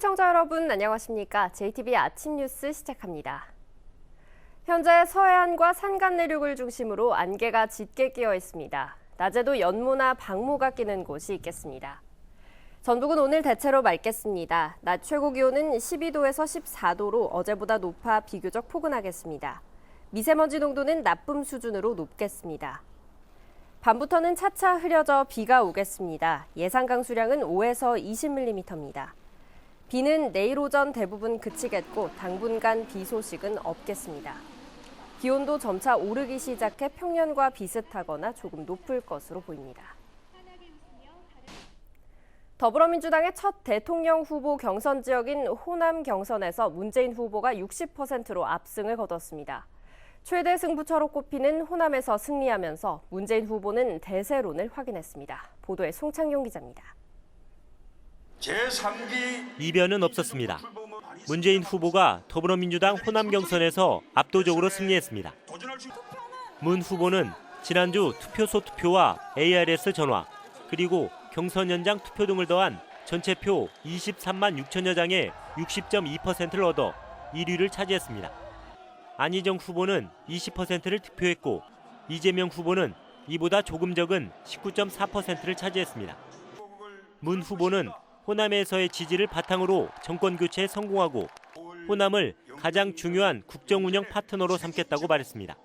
시청자 여러분 안녕하십니까? JTBC 아침 뉴스 시작합니다. 현재 서해안과 산간 내륙을 중심으로 안개가 짙게 끼어 있습니다. 낮에도 연모나 방모가 끼는 곳이 있겠습니다. 전북은 오늘 대체로 맑겠습니다. 낮 최고 기온은 12도에서 14도로 어제보다 높아 비교적 포근하겠습니다. 미세먼지 농도는 나쁨 수준으로 높겠습니다. 밤부터는 차차 흐려져 비가 오겠습니다. 예상 강수량은 5에서 20mm입니다. 비는 내일 오전 대부분 그치겠고 당분간 비 소식은 없겠습니다. 기온도 점차 오르기 시작해 평년과 비슷하거나 조금 높을 것으로 보입니다. 더불어민주당의 첫 대통령 후보 경선 지역인 호남 경선에서 문재인 후보가 60%로 압승을 거뒀습니다. 최대 승부처로 꼽히는 호남에서 승리하면서 문재인 후보는 대세론을 확인했습니다. 보도에 송창용 기자입니다. 제3기 이변은 없었습니다. 문재인 후보가 더불어민주당 호남 경선에서 압도적으로 승리했습니다. 문 후보는 지난주 투표소 투표와 ARS 전화, 그리고 경선 연장 투표 등을 더한 전체 표 23만 6천여 장의 60.2%를 얻어 1위를 차지했습니다. 안희정 후보는 20%를 득표했고 이재명 후보는 이보다 조금 적은 19.4%를 차지했습니다. 문 후보는 호남에서의 지지를 바탕으로 정권 교체에 성공하고 호남을 가장 중요한 국정운영 파트너로 삼겠다고 말했습니다.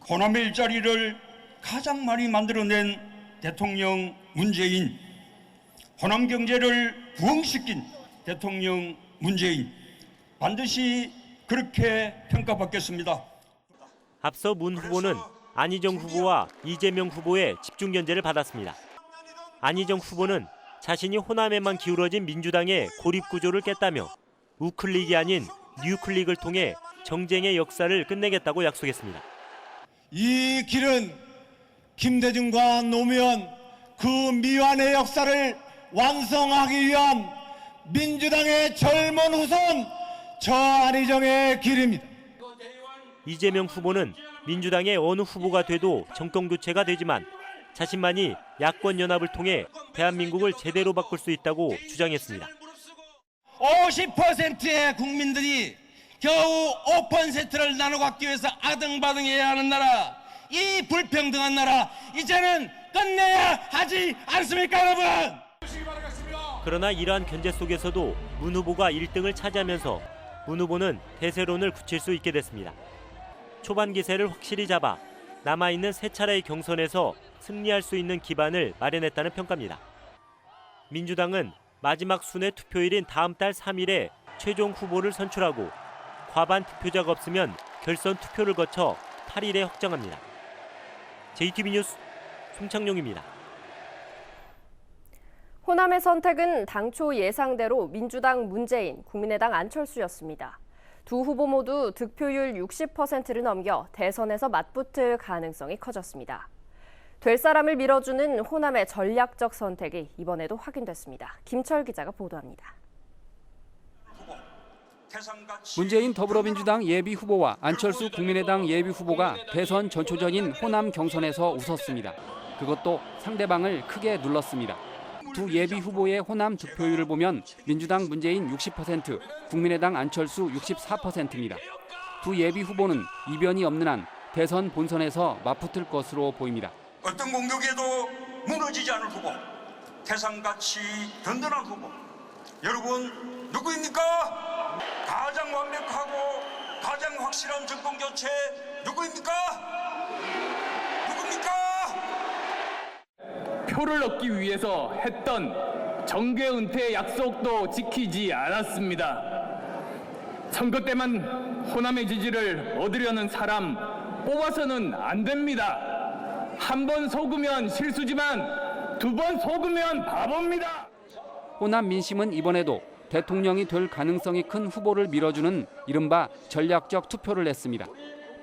호남의 일자리를 가장 많이 만들어낸 대통령 문재인, 호남 경제를 부흥시킨 대통령 문재인, 반드시 그렇게 평가받겠습니다. 앞서 문 후보는 안희정 후보와 이재명 후보의 집중 견제를 받았습니다. 안희정 후보는 자신이 호남에만 기울어진 민주당의 고립 구조를 깼다며 우클릭이 아닌 뉴클릭을 통해 정쟁의 역사를 끝내겠다고 약속했습니다. 이 길은 김대중과 노무현 그 미완의 역사를 완성하기 위한 민주당의 젊은 후손 저 안희정의 길입니다. 이재명 후보는 민주당의 어느 후보가 돼도 정권 교체가 되지만 자신만이 야권 연합을 통해 대한민국을 제대로 바꿀 수 있다고 주장했습니다. 50%의 국민들이 겨우 5%를 나눠 갖기 위해서 아등바등해야 하는 나라, 이 불평등한 나라 이제는 끝내야 하지 않습니까, 여러분? 그러나 이러한 견제 속에서도 문 후보가 1등을 차지하면서 문 후보는 대세론을 굳힐 수 있게 됐습니다. 초반 기세를 확실히 잡아 남아있는 세 차례의 경선에서 승리할 수 있는 기반을 마련했다는 평가입니다. 민주당은 마지막 순회 투표일인 다음 달 3일에 최종 후보를 선출하고 과반 투표자가 없으면 결선 투표를 거쳐 8일에 확정합니다. JTBC 뉴스 송창용입니다. 호남의 선택은 당초 예상대로 민주당 문재인, 국민의당 안철수였습니다. 두 후보 모두 득표율 60%를 넘겨 대선에서 맞붙을 가능성이 커졌습니다. 될 사람을 밀어주는 호남의 전략적 선택이 이번에도 확인됐습니다. 김철 기자가 보도합니다. 문재인 더불어민주당 예비후보와 안철수 국민의당 예비후보가 대선 전초전인 호남 경선에서 웃었습니다. 그것도 상대방을 크게 눌렀습니다. 두 예비후보의 호남 득표율을 보면 민주당 문재인 60%, 국민의당 안철수 64%입니다. 두 예비후보는 이변이 없는 한 대선 본선에서 맞붙을 것으로 보입니다. 어떤 공격에도 무너지지 않을 후보, 태산같이 든든한 후보. 여러분 누구입니까? 가장 완벽하고 가장 확실한 정권 교체 누구입니까? 표를 얻기 위해서 했던 정계 은퇴 약속도 지키지 않았습니다. 선거 때만 호남의 지지를 얻으려는 사람 뽑아서는 안 됩니다. 한 번 속으면 실수지만 두 번 속으면 바보입니다. 호남 민심은 이번에도 대통령이 될 가능성이 큰 후보를 밀어주는 이른바 전략적 투표를 냈습니다.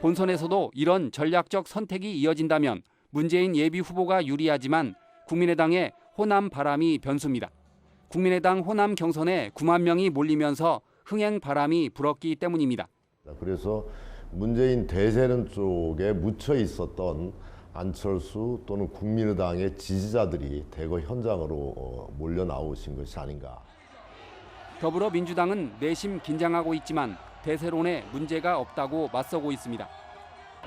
본선에서도 이런 전략적 선택이 이어진다면 문재인 예비 후보가 유리하지만 국민의당의 호남 바람이 변수입니다. 국민의당 호남 경선에 9만 명이 몰리면서 흥행 바람이 불었기 때문입니다. 그래서 문재인 대세론 쪽에 묻혀 있었던 안철수 또는 국민의당의 지지자들이 대거 현장으로 몰려 나오신 것이 아닌가. 더불어민주당은 내심 긴장하고 있지만 대세론에 문제가 없다고 맞서고 있습니다.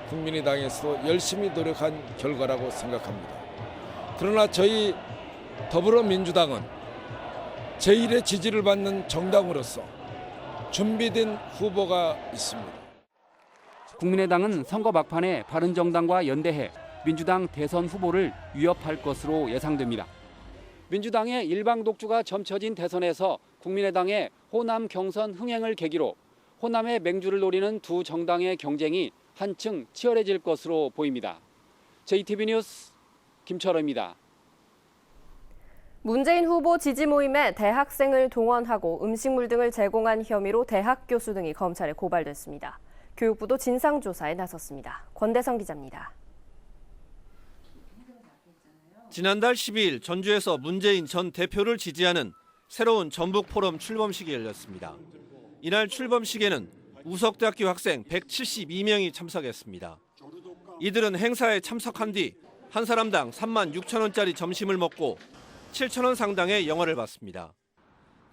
국민의당에서도 열심히 노력한 결과라고 생각합니다. 그러나 저희 더불어민주당은 제1의 지지를 받는 정당으로서 준비된 후보가 있습니다. 국민의당은 선거 막판에 바른정당과 연대해 민주당 대선 후보를 위협할 것으로 예상됩니다. 민주당의 일방 독주가 점쳐진 대선에서 국민의당의 호남 경선 흥행을 계기로 호남의 맹주를 노리는 두 정당의 경쟁이 한층 치열해질 것으로 보입니다. JTB 뉴스 김철호입니다. 문재인 후보 지지 모임에 대학생을 동원하고 음식물 등을 제공한 혐의로 대학 교수 등이 검찰에 고발됐습니다. 교육부도 진상조사에 나섰습니다. 권대성 기자입니다. 지난달 12일 전주에서 문재인 전 대표를 지지하는 새로운 전북 포럼 출범식이 열렸습니다. 이날 출범식에는 우석대학교 학생 172명이 참석했습니다. 이들은 행사에 참석한 뒤 한 사람당 3만 6천 원짜리 점심을 먹고 7천 원 상당의 영화를 봤습니다.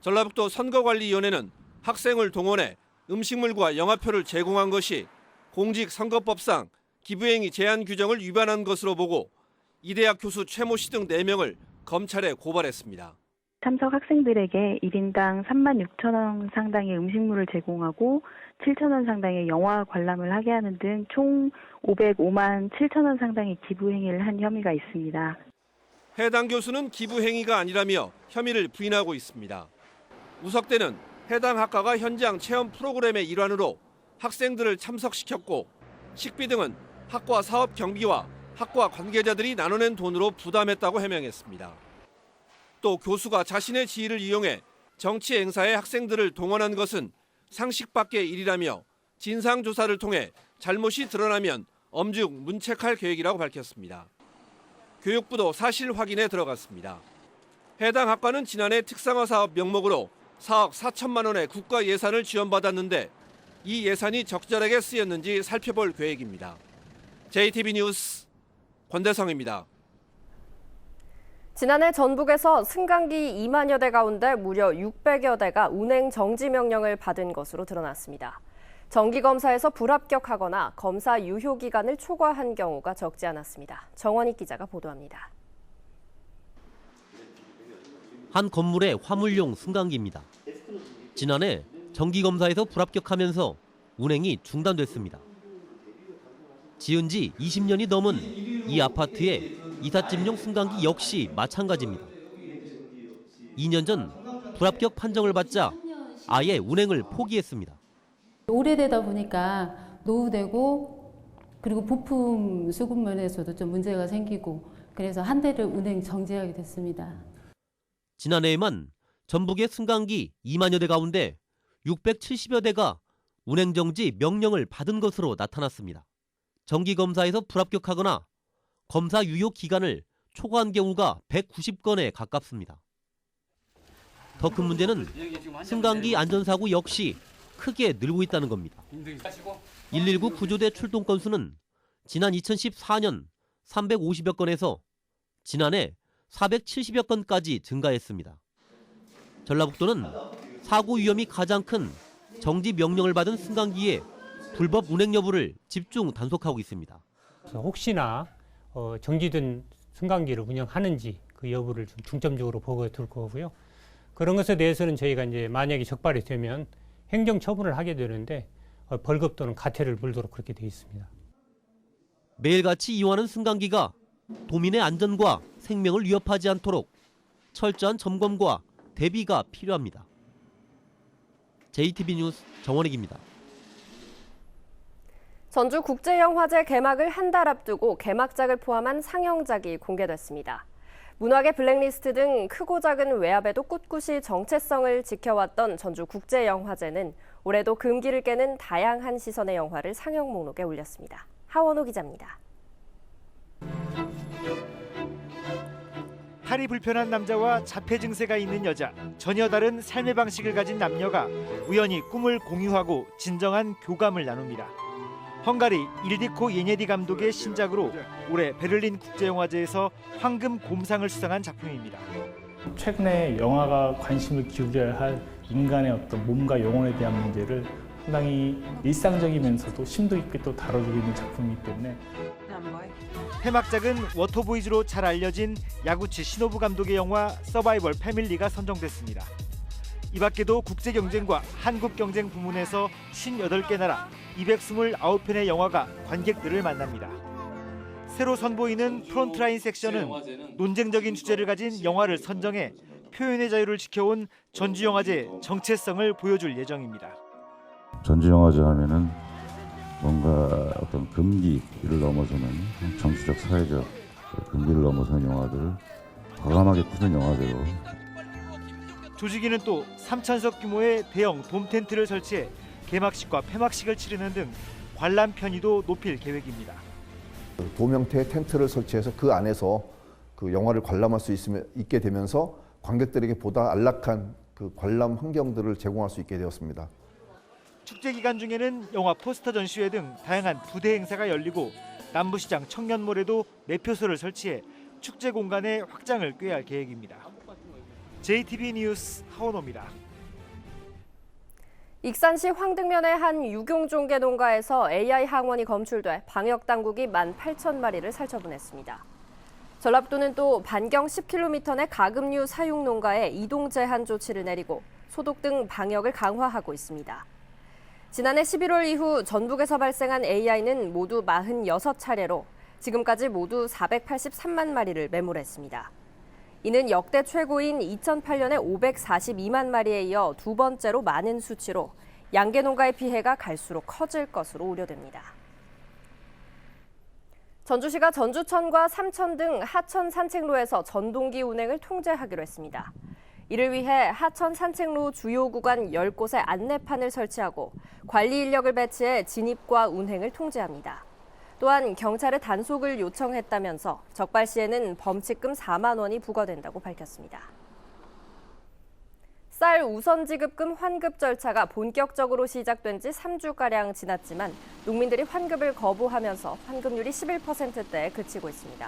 전라북도 선거관리위원회는 학생을 동원해 음식물과 영화표를 제공한 것이 공직선거법상 기부행위 제한 규정을 위반한 것으로 보고 이 대학 교수 최모 씨 등 4명을 검찰에 고발했습니다. 참석 학생들에게 1인당 3만 6천 원 상당의 음식물을 제공하고 7천 원 상당의 영화 관람을 하게 하는 등 총 505만 7천 원 상당의 기부 행위를 한 혐의가 있습니다. 해당 교수는 기부 행위가 아니라며 혐의를 부인하고 있습니다. 우석대는 해당 학과가 현장 체험 프로그램의 일환으로 학생들을 참석시켰고 식비 등은 학과 사업 경비와 학과 관계자들이 나눠낸 돈으로 부담했다고 해명했습니다. 또 교수가 자신의 지위를 이용해 정치 행사에 학생들을 동원한 것은 상식 밖의 일이라며 진상조사를 통해 잘못이 드러나면 엄중 문책할 계획이라고 밝혔습니다. 교육부도 사실 확인에 들어갔습니다. 해당 학과는 지난해 특성화 사업 명목으로 4억 4천만 원의 국가 예산을 지원받았는데 이 예산이 적절하게 쓰였는지 살펴볼 계획입니다. JTB 뉴스 권대성입니다. 지난해 전북에서 승강기 2만여 대 가운데 무려 600여 대가 운행 정지 명령을 받은 것으로 드러났습니다. 정기검사에서 불합격하거나 검사 유효 기간을 초과한 경우가 적지 않았습니다. 정원익 기자가 보도합니다. 한 건물의 화물용 승강기입니다. 지난해 정기검사에서 불합격하면서 운행이 중단됐습니다. 지은 지 20년이 넘은 이 아파트의 이삿짐용 승강기 역시 마찬가지입니다. 2년 전 불합격 판정을 받자 아예 운행을 포기했습니다. 오래되다 보니까 노후되고 그리고 부품 수급 면에서도 좀 문제가 생기고 그래서 한 대를 운행 정지하게 됐습니다. 지난해에만 전북의 승강기 2만여 대 가운데 670여 대가 운행 정지 명령을 받은 것으로 나타났습니다. 정기검사에서 불합격하거나 검사 유효 기간을 초과한 경우가 190건에 가깝습니다. 더 큰 문제는 승강기 안전사고 역시 크게 늘고 있다는 겁니다. 119 구조대 출동 건수는 지난 2014년 350여 건에서 지난해 470여 건까지 증가했습니다. 전라북도는 사고 위험이 가장 큰 정지 명령을 받은 승강기의 불법 운행 여부를 집중 단속하고 있습니다. 혹시나 정지된 승강기를 운영하는지 그 여부를 좀 중점적으로 보고 둘 거고요. 그런 것에 대해서는 저희가 이제 만약에 적발이 되면 행정 처분을 하게 되는데 벌금 또는 과태료를 물도록 그렇게 되어 있습니다. 매일같이 이용하는 승강기가 도민의 안전과 생명을 위협하지 않도록 철저한 점검과 대비가 필요합니다. JTB 뉴스 정원익입니다. 전주국제영화제 개막을 한 달 앞두고 개막작을 포함한 상영작이 공개됐습니다. 문학의 블랙리스트 등 크고 작은 외압에도 꿋꿋이 정체성을 지켜왔던 전주국제영화제는 올해도 금기를 깨는 다양한 시선의 영화를 상영 목록에 올렸습니다. 하원호 기자입니다. 팔이 불편한 남자와 자폐 증세가 있는 여자, 전혀 다른 삶의 방식을 가진 남녀가 우연히 꿈을 공유하고 진정한 교감을 나눕니다. 헝가리 일디코 예네디 감독의 신작으로 올해 베를린 국제영화제에서 황금 곰상을 수상한 작품입니다. 최근에 영화가 관심을 기울여야 할 인간의 어떤 몸과 영혼에 대한 문제를 상당히 일상적이면서도 심도 있게 또 다뤄주고 있는 작품이기 때문에 테막작은 워터보이즈로 잘 알려진 야구치 시노부 감독의 영화 서바이벌 패밀리가 선정됐습니다. 이 밖에도 국제경쟁과 한국경쟁 부문에서 58개 나라 229편의 영화가 관객들을 만납니다. 새로 선보이는 프론트라인 섹션은 논쟁적인 주제를 가진 영화를 선정해 표현의 자유를 지켜온 전주영화제의 정체성을 보여줄 예정입니다. 전주영화제 하면은 뭔가 어떤 금기를 넘어서는 정치적, 사회적 금기를 넘어서는 영화들을 과감하게 푸는 영화제로. 조직위는 또 3,000석 규모의 대형 돔 텐트를 설치해 개막식과 폐막식을 치르는 등 관람 편의도 높일 계획입니다. 돔 형태의 텐트를 설치해서 그 안에서 그 영화를 관람할 수 있게 되면서 관객들에게 보다 안락한 그 관람 환경들을 제공할 수 있게 되었습니다. 축제 기간 중에는 영화 포스터 전시회 등 다양한 부대 행사가 열리고 남부시장 청년몰에도 매표소를 설치해 축제 공간의 확장을 꾀할 계획입니다. JTB 뉴스 하원호입니다. 익산시 황등면의 한 유경종개 농가에서 AI 항원이 검출돼 방역당국이 18,000마리를 살처분했습니다. 전라북도는 또 반경 10km 내 가금류 사육 농가에 이동 제한 조치를 내리고 소독 등 방역을 강화하고 있습니다. 지난해 11월 이후 전북에서 발생한 AI는 모두 46차례로 지금까지 모두 483만 마리를 매몰했습니다. 이는 역대 최고인 2008년에 542만 마리에 이어 두 번째로 많은 수치로 양계 농가의 피해가 갈수록 커질 것으로 우려됩니다. 전주시가 전주천과 삼천 등 하천 산책로에서 전동기 운행을 통제하기로 했습니다. 이를 위해 하천 산책로 주요 구간 10곳에 안내판을 설치하고 관리 인력을 배치해 진입과 운행을 통제합니다. 또한 경찰에 단속을 요청했다면서 적발 시에는 범칙금 4만 원이 부과된다고 밝혔습니다. 쌀 우선지급금 환급 절차가 본격적으로 시작된 지 3주가량 지났지만 농민들이 환급을 거부하면서 환급률이 11%대에 그치고 있습니다.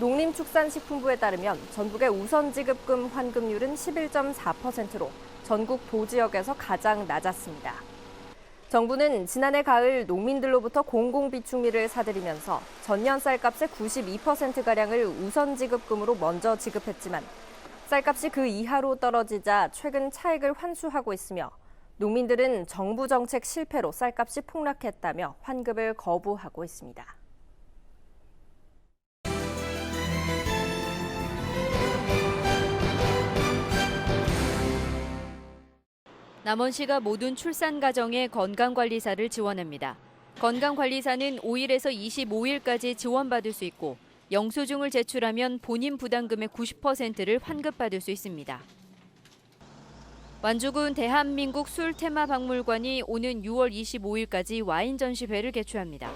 농림축산식품부에 따르면 전북의 우선지급금 환급률은 11.4%로 전국 도지역에서 가장 낮았습니다. 정부는 지난해 가을 농민들로부터 공공비축미를 사들이면서 전년 쌀값의 92%가량을 우선지급금으로 먼저 지급했지만 쌀값이 그 이하로 떨어지자 최근 차익을 환수하고 있으며 농민들은 정부 정책 실패로 쌀값이 폭락했다며 환급을 거부하고 있습니다. 남원시가 모든 출산 가정에 건강관리사를 지원합니다. 건강관리사는 5일에서 25일까지 지원받을 수 있고 영수증을 제출하면 본인 부담금의 90%를 환급받을 수 있습니다. 완주군 대한민국 술테마박물관이 오는 6월 25일까지 와인 전시회를 개최합니다.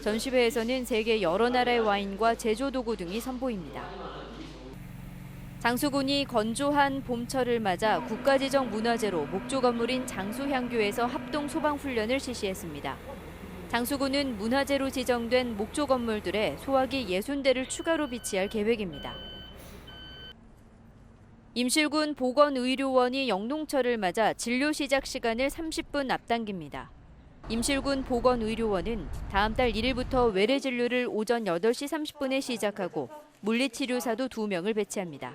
전시회에서는 세계 여러 나라의 와인과 제조도구 등이 선보입니다. 장수군이 건조한 봄철을 맞아 국가지정 문화재로 목조 건물인 장수향교에서 합동 소방훈련을 실시했습니다. 장수군은 문화재로 지정된 목조 건물들에 소화기 60대를 추가로 비치할 계획입니다. 임실군 보건의료원이 영농철을 맞아 진료 시작 시간을 30분 앞당깁니다. 임실군 보건의료원은 다음 달 1일부터 외래 진료를 오전 8시 30분에 시작하고 물리치료사도 2명을 배치합니다.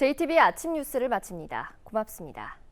JTB 아침 뉴스를 마칩니다. 고맙습니다.